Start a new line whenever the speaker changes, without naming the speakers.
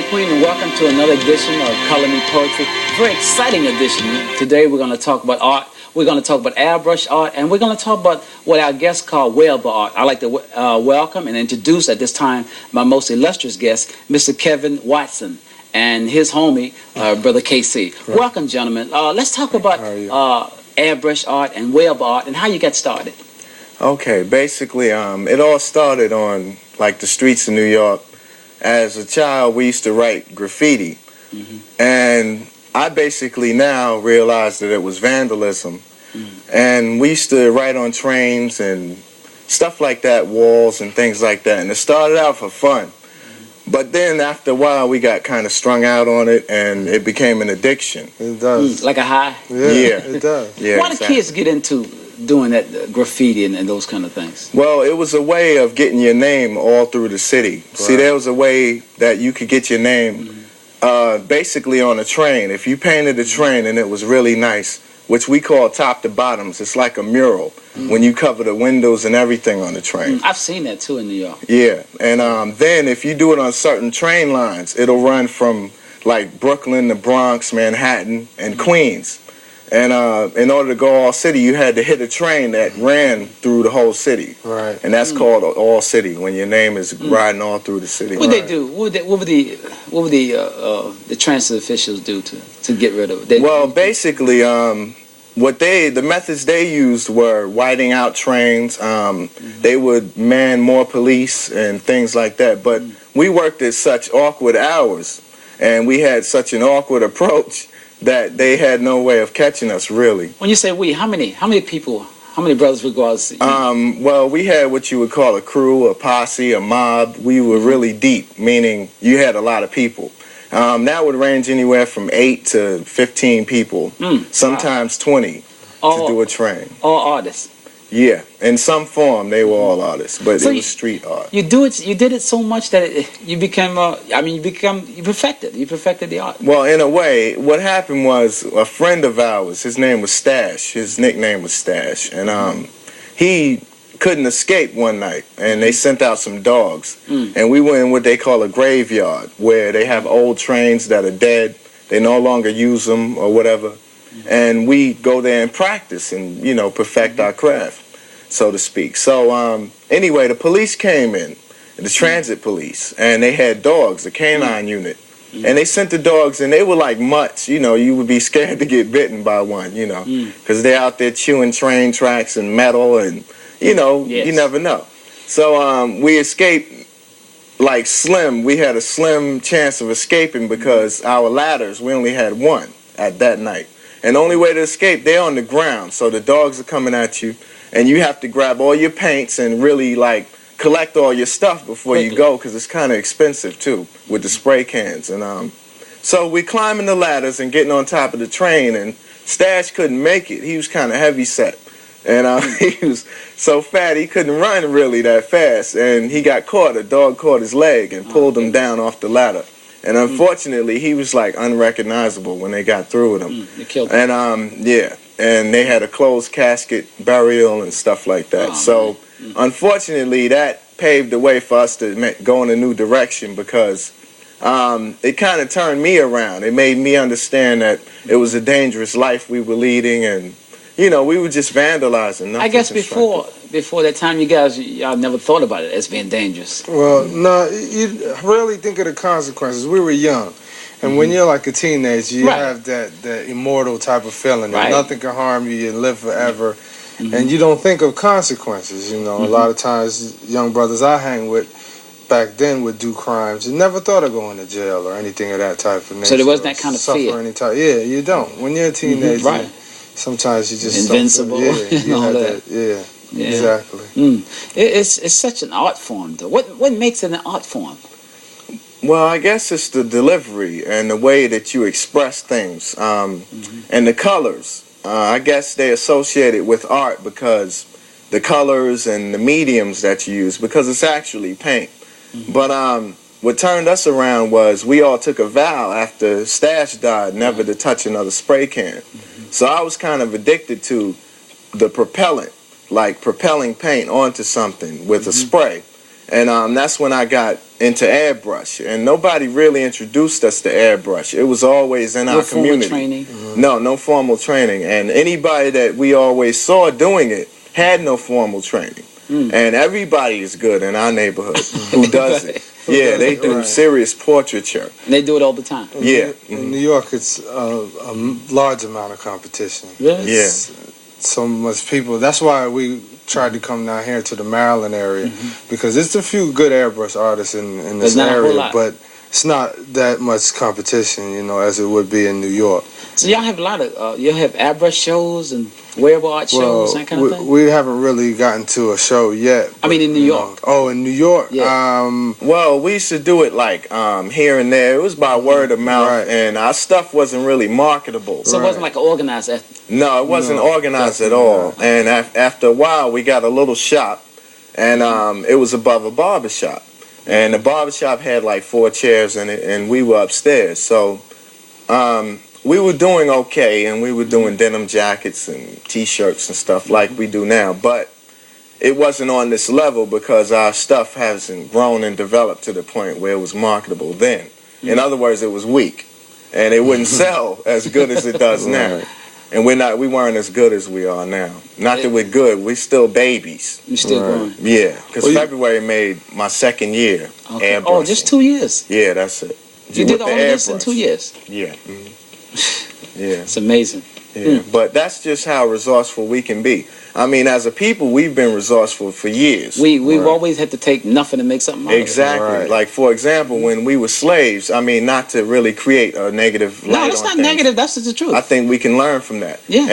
Queen, and welcome to another edition of Color Me Poetry. Very exciting edition. Today we're going to talk about art. We're going to talk about airbrush art, and we're going to talk about what our guests call Whereable-Art. I'd like to welcome and introduce at this time my most illustrious guest, Mr. Keven-Wastson, and his homie, Brother KC. Right. Welcome, gentlemen. Let's talk about airbrush art and Whereable-Art and how you got started.
Okay, basically, it all started on, like, the streets of New York. As a child, we used to write graffiti, and I basically now realize that it was vandalism, and we used to write on trains and stuff like that, walls and things like that, and it started out for fun, but then after a while we got kind of strung out on it, and it became an addiction.
It does.
Like a high?
Yeah,
it does.
Yeah,
why do kids get into doing that graffiti and those kind of things?
Well, it was a way of getting your name all through the city. Right. See, there was a way that you could get your name basically on a train. If you painted a train and it was really nice, which we call top to bottoms, it's like a mural when you cover the windows and everything on the train.
I've seen that too in New York.
Yeah, and then if you do it on certain train lines, it'll run from like Brooklyn to Bronx, Manhattan, and Queens. And in order to go all city, you had to hit a train that ran through the whole city.
Right.
And that's called all city, when your name is riding all through the city.
What would they do? What would the transit officials do to get rid of it?
Well, basically, the methods they used were whiting out trains. They would man more police and things like that. But we worked at such awkward hours, and we had such an awkward approach that they had no way of catching us, really.
When you say we, how many people, how many brothers would go out?
Well, we had what you would call a crew, a posse, a mob. We were really deep, meaning you had a lot of people. That would range anywhere from 8 to 15 people, sometimes 20 to do a train.
All artists?
Yeah, in some form they were all artists, but so it was street art.
You did it so much that you became, you perfected the art.
Well, in a way, what happened was a friend of ours, his name was Stash, his nickname was Stash, and he couldn't escape one night, and they sent out some dogs, and we went in what they call a graveyard, where they have old trains that are dead, they no longer use them or whatever. And we go there and practice and, perfect our craft, so to speak. So anyway, the police came in, the transit police, and they had dogs, a canine unit. And they sent the dogs, and they were like mutts. You would be scared to get bitten by one, because they're out there chewing train tracks and metal and, you never know. So we escaped like slim. We had a slim chance of escaping because our ladders, we only had one at that night. And the only way to escape, they're on the ground. So the dogs are coming at you, and you have to grab all your paints and really, collect all your stuff before you go, because it's kind of expensive, too, with the spray cans. And so we climbing the ladders and getting on top of the train, and Stash couldn't make it. He was kind of heavy set. And he was so fat, he couldn't run really that fast. And he got caught. A dog caught his leg and pulled him down off the ladder. And unfortunately, he was unrecognizable when they got through with him.
They killed him.
And and they had a closed casket burial and stuff like that. So unfortunately, that paved the way for us to go in a new direction, because it kind of turned me around. It made me understand that it was a dangerous life we were leading, and we were just vandalizing.
I guess before that time, y'all never thought about it as being dangerous.
Well, no, you really think of the consequences. We were young, and when you're like a teenager, you have that immortal type of feeling that nothing can harm you. You live forever, and you don't think of consequences. A lot of times, young brothers I hang with back then would do crimes and never thought of going to jail or anything of that type of nature.
So there wasn't that kind of fear.
Yeah, you don't. When you're a teenager, sometimes you just
invincible.
Yeah, exactly.
It's such an art form, though. What makes it an art form?
Well, I guess it's the delivery and the way that you express things, and the colors. I guess they associate it with art because the colors and the mediums that you use, because it's actually paint. But what turned us around was we all took a vow after Stash died never to touch another spray can. So I was kind of addicted to the propellant, like propelling paint onto something with a spray. And that's when I got into airbrush, and nobody really introduced us to airbrush. It was always in our community.
Training?
No formal training, and anybody that we always saw doing it had no formal training. And everybody is good in our neighborhood who does it. Yeah, they do serious portraiture.
And they do it all the time.
Yeah.
In New York, it's a large amount of competition.
Really?
Yeah.
So much people. That's why we tried to come down here to the Maryland area, because it's a few good airbrush artists in this area, but it's not that much competition, you know, as it would be in New York.
So y'all have a lot of you have airbrush shows and wearable art shows, that kind of thing.
We haven't really gotten to a show yet.
I mean, in New York.
Oh, in New York.
Yeah.
Well, we used to do it like here and there. It was by word of mouth, and our stuff wasn't really marketable.
So it wasn't like an organized effort.
No, it wasn't organized at all. And after a while, we got a little shop, and it was above a barber shop. And the barber shop had like 4 chairs in it, and we were upstairs. So we were doing okay, and we were doing denim jackets and T-shirts and stuff like we do now. But it wasn't on this level because our stuff hasn't grown and developed to the point where it was marketable then. In other words, it was weak, and it wouldn't sell as good as it does now. And we weren't as good as we are now. Not that we're good, we're still babies.
You're still growing.
Yeah, because February made my 2nd year airbrushing.
Oh, just 2 years?
Yeah, that's it.
You did all of this in 2 years?
Yeah. Yeah.
It's amazing.
Yeah. But that's just how resourceful we can be. I mean, as a people, we've been resourceful for years.
We've always had to take nothing to make something out of it.
Exactly. Like, for example, when we were slaves, I mean, not to really create a negative light on
No, that's not
things.
negative. That's just the truth.
I think we can learn from that.
Yeah.